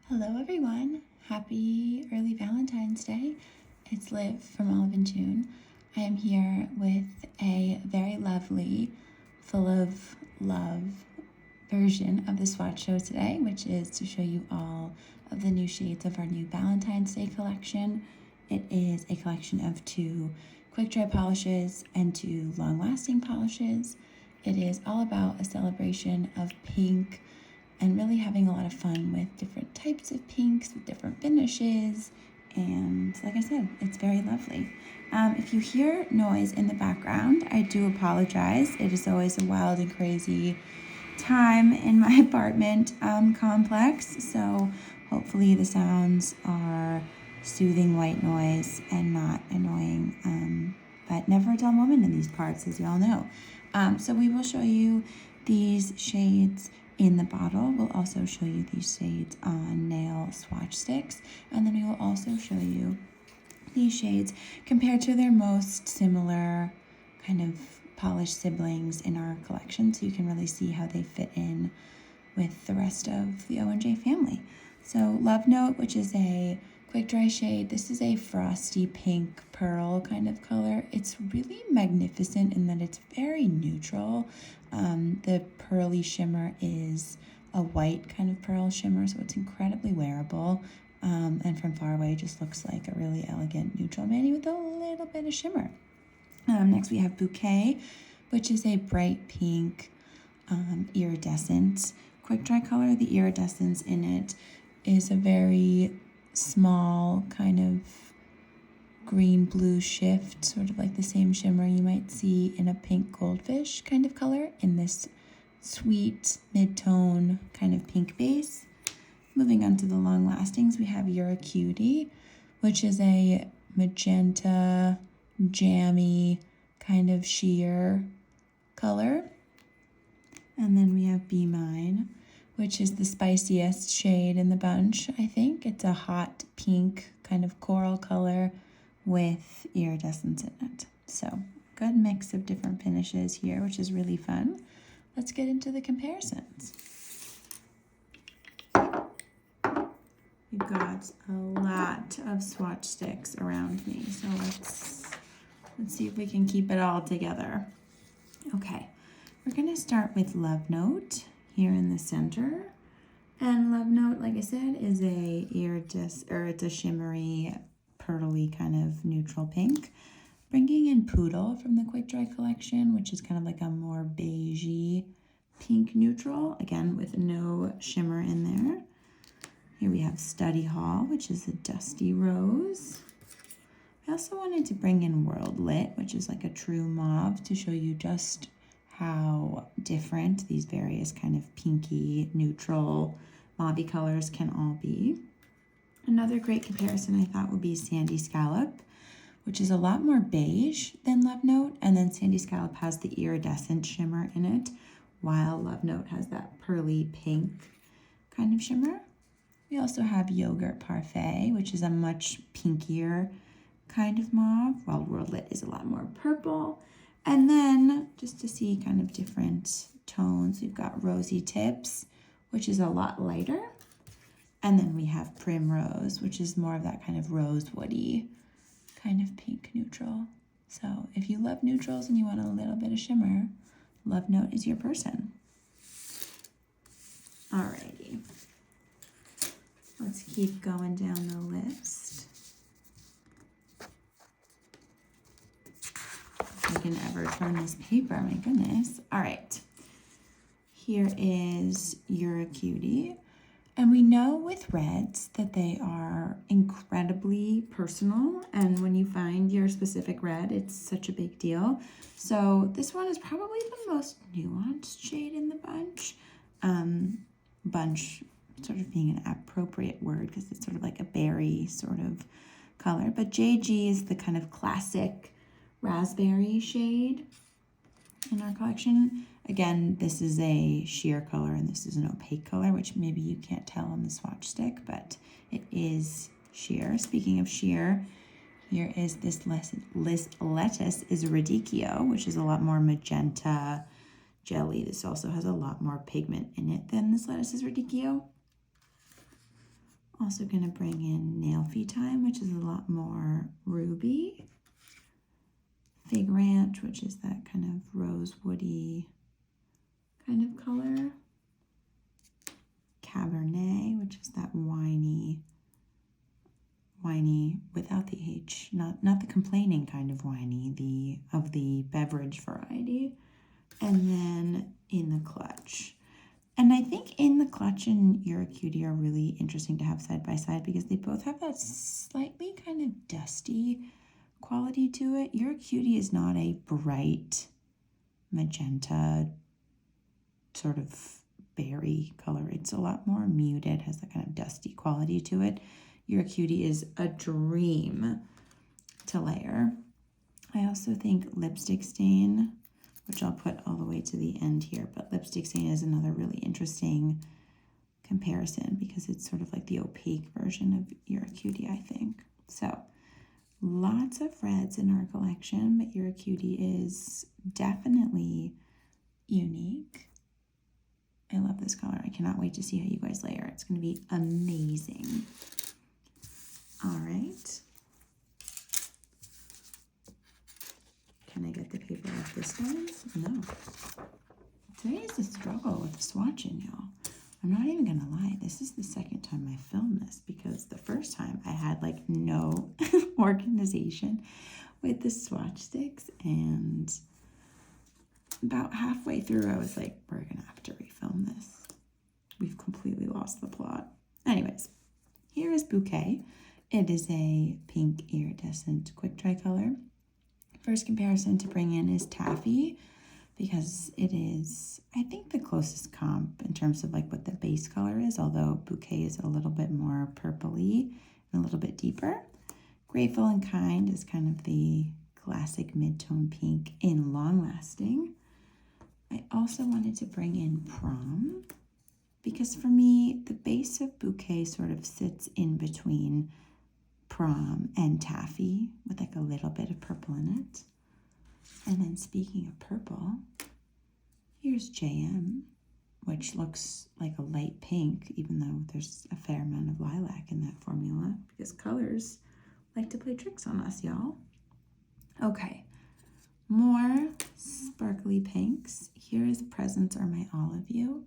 Hello everyone, happy early Valentine's Day. It's Liv from Olive and June. I am here with a very lovely, full of love version of the Swatch show today, which is to show you all of the new shades of our new Valentine's Day collection. It is a collection of 2 quick dry polishes and 2 long-lasting polishes. It is all about a celebration of pink and really having a lot of fun with different types of pinks, with different finishes, and like I said, it's very lovely. If you hear noise in the background, I do apologize. It is always a wild and crazy time in my apartment complex, so hopefully the sounds are soothing white noise and not annoying, but never a dull moment in these parts, as you all know. So we will show you these shades in the bottle. We'll also show you these shades on nail swatch sticks, and then we will also show you these shades compared to their most similar kind of polished siblings in our collection, so you can really see how they fit in with the rest of the O&J family. So Lovenote, which is a quick dry shade, this is a frosty pink pearl kind of color. It's really magnificent in that it's very neutral. The pearly shimmer is a white kind of pearl shimmer, so it's incredibly wearable. And from far away, just looks like a really elegant neutral mani with a little bit of shimmer. Next we have Bouquet, which is a bright pink iridescent quick dry color. The iridescence in it is a very small kind of green blue shift, sort of like the same shimmer you might see in a pink goldfish kind of color in this sweet mid-tone kind of pink base. Moving on to the long lastings, we have A CUTIE, which is a magenta jammy kind of sheer color. And then we have Be Mine, which is the spiciest shade in the bunch, I think. It's a hot pink kind of coral color with iridescence in it. So good mix of different finishes here, which is really fun. Let's get into the comparisons. We've got a lot of swatch sticks around me, so let's see if we can keep it all together. Okay, we're gonna start with Lovenote here in the center. And Lovenote, like I said, is it's a shimmery, pearly kind of neutral pink. Bringing in Poodle from the Quick Dry collection, which is kind of like a more beigey pink neutral, again with no shimmer in there. Here we have Study Hall, which is a dusty rose. I also wanted to bring in World Lit, which is like a true mauve, to show you just how different these various kind of pinky, neutral, mauvey colors can all be. Another great comparison I thought would be Sandy Scallop, which is a lot more beige than Lovenote, and then Sandy Scallop has the iridescent shimmer in it, while Lovenote has that pearly pink kind of shimmer. We also have Yogurt Parfait, which is a much pinkier kind of mauve, while World Lit is a lot more purple. And then, just to see kind of different tones, we've got Rosy Tips, which is a lot lighter. And then we have Primrose, which is more of that kind of rosewoody kind of pink neutral. So if you love neutrals and you want a little bit of shimmer, Lovenote is your person. Alrighty. Let's keep going down the list. If I can ever turn this paper, my goodness. All right. Here is A CUTIE. And we know with reds that they are incredibly personal. And when you find your specific red, it's such a big deal. So this one is probably the most nuanced shade in the bunch. Bunch sort of being an appropriate word because it's sort of like a berry sort of color. But JG is the kind of classic raspberry shade in our collection. Again, this is a sheer color and this is an opaque color, which maybe you can't tell on the swatch stick, but it is sheer. Speaking of sheer, here is this lettuce is radicchio, which is a lot more magenta jelly. This also has a lot more pigment in it than this lettuce is radicchio. Also gonna bring in Nail Fee Time, which is a lot more ruby. Fig Ranch, which is that kind of rose woody kind of color. Cabernet, which is that winey without the H, not the complaining kind of winey, of the beverage variety. And then In the Clutch. And I think In the Clutch and You're a Cutie are really interesting to have side by side because they both have that slightly kind of dusty quality to it. You're a Cutie is not a bright magenta sort of berry color. It's a lot more muted, has that kind of dusty quality to it. You're a Cutie is a dream to layer. I also think Lipstick Stain, which I'll put all the way to the end here, but Lipstick Stain is another really interesting comparison because it's sort of like the opaque version of You're a Cutie, I think. So lots of reds in our collection, but You're a Cutie is definitely unique. I love this color. I cannot wait to see how you guys layer. It's going to be amazing. All right. Can I get the paper off this time? No. Today is a struggle with the swatching, y'all. I'm not even gonna lie. This is the second time I filmed this because the first time I had like no organization with the swatch sticks, and about halfway through I was like, we're gonna have to refilm this. We've completely lost the plot. Anyways, here is Bouquet. It is a pink iridescent quick dry color. First comparison to bring in is Taffy because it is, I think, the closest comp in terms of like what the base color is, although Bouquet is a little bit more purpley and a little bit deeper. Grateful and Kind is kind of the classic mid-tone pink in Long Lasting. I also wanted to bring in Prom because for me, the base of Bouquet sort of sits in between Prom and Taffy with like a little bit of purple in it. And then speaking of purple, here's JM, which looks like a light pink, even though there's a fair amount of lilac in that formula because colors like to play tricks on us, y'all. Okay, more sparkly pinks. Here is Presents Are My All of You.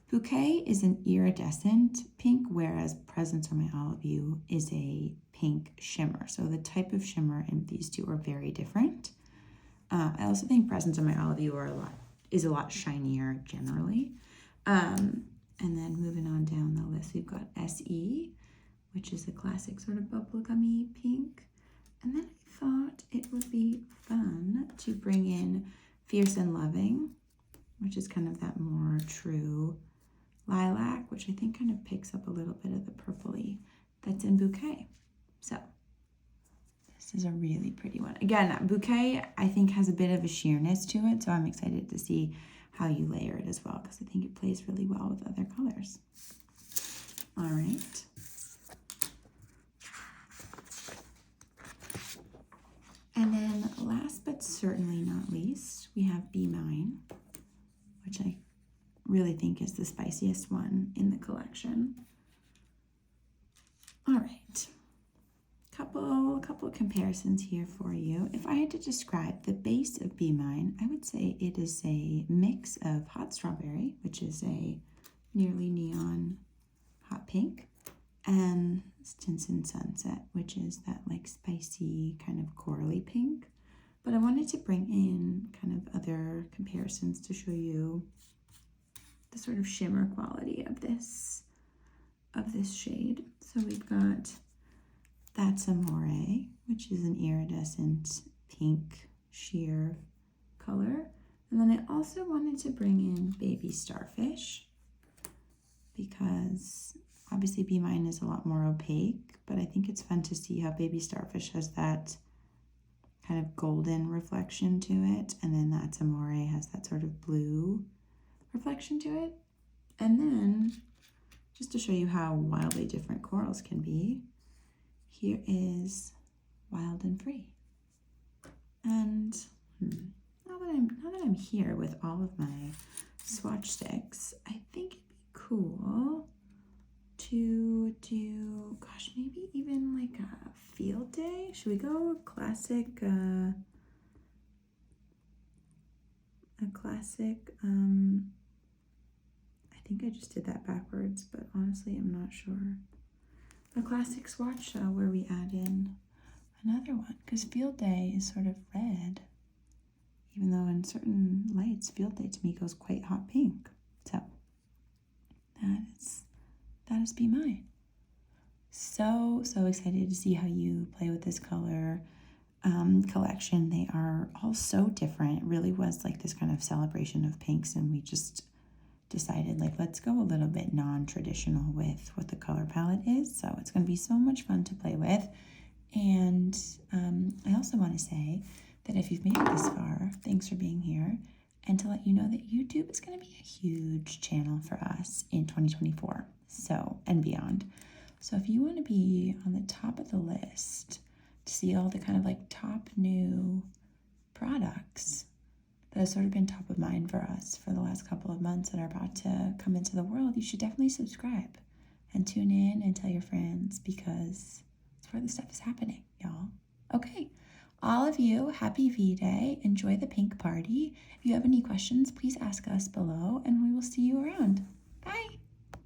Bouquet is an iridescent pink, whereas Presents Are My All of You is a pink shimmer. So the type of shimmer in these two are very different. I also think Presents Are My All of You is a lot shinier generally. And then moving on down the list, we've got SE, which is a classic sort of bubblegummy pink. And then I thought it would be fun to bring in Fierce and Loving, which is kind of that more true lilac, which I think kind of picks up a little bit of the purpley that's in Bouquet. So this is a really pretty one. Again, Bouquet I think has a bit of a sheerness to it, so I'm excited to see how you layer it as well because I think it plays really well with other colors. All right. And then last but certainly not least, we have Be Mine, which I really think is the spiciest one in the collection. All right, couple comparisons here for you. If I had to describe the base of Be Mine, I would say it is a mix of Hot Strawberry, which is a nearly neon hot pink, and Stinson Sunset, which is that like spicy kind of corally pink. But I wanted to bring in kind of other comparisons to show you the sort of shimmer quality of this shade. So we've got That's Amore, which is an iridescent pink sheer color. And then I also wanted to bring in Baby Starfish because obviously Be Mine is a lot more opaque, but I think it's fun to see how Baby Starfish has that kind of golden reflection to it. And then That's Amore has that sort of blue reflection to it. And then just to show you how wildly different corals can be, here is Wild and Free. And now that I'm here with all of my swatch sticks, I think it'd be cool to do, gosh, maybe even like a field day? Should we go classic, a classic, I think I just did that backwards, but honestly, I'm not sure. A classic swatch where we add in another one, because field day is sort of red, even though in certain lights, field day to me goes quite hot pink. So that is Be Mine. So excited to see how you play with this color collection. They are all so different. It really was like this kind of celebration of pinks, and we just decided like let's go a little bit non-traditional with what the color palette is. So it's going to be so much fun to play with. And I also want to say that if you've made it this far, thanks for being here, and to let you know that YouTube is going to be a huge channel for us in 2024, so and beyond. So if you want to be on the top of the list to see all the kind of like top new products that have sort of been top of mind for us for the last couple of months that are about to come into the world, you should definitely subscribe and tune in and tell your friends, because it's where the stuff is happening, y'all. Okay, all of you, happy V-Day. Enjoy the pink party. If you have any questions, please ask us below, and we will see you around.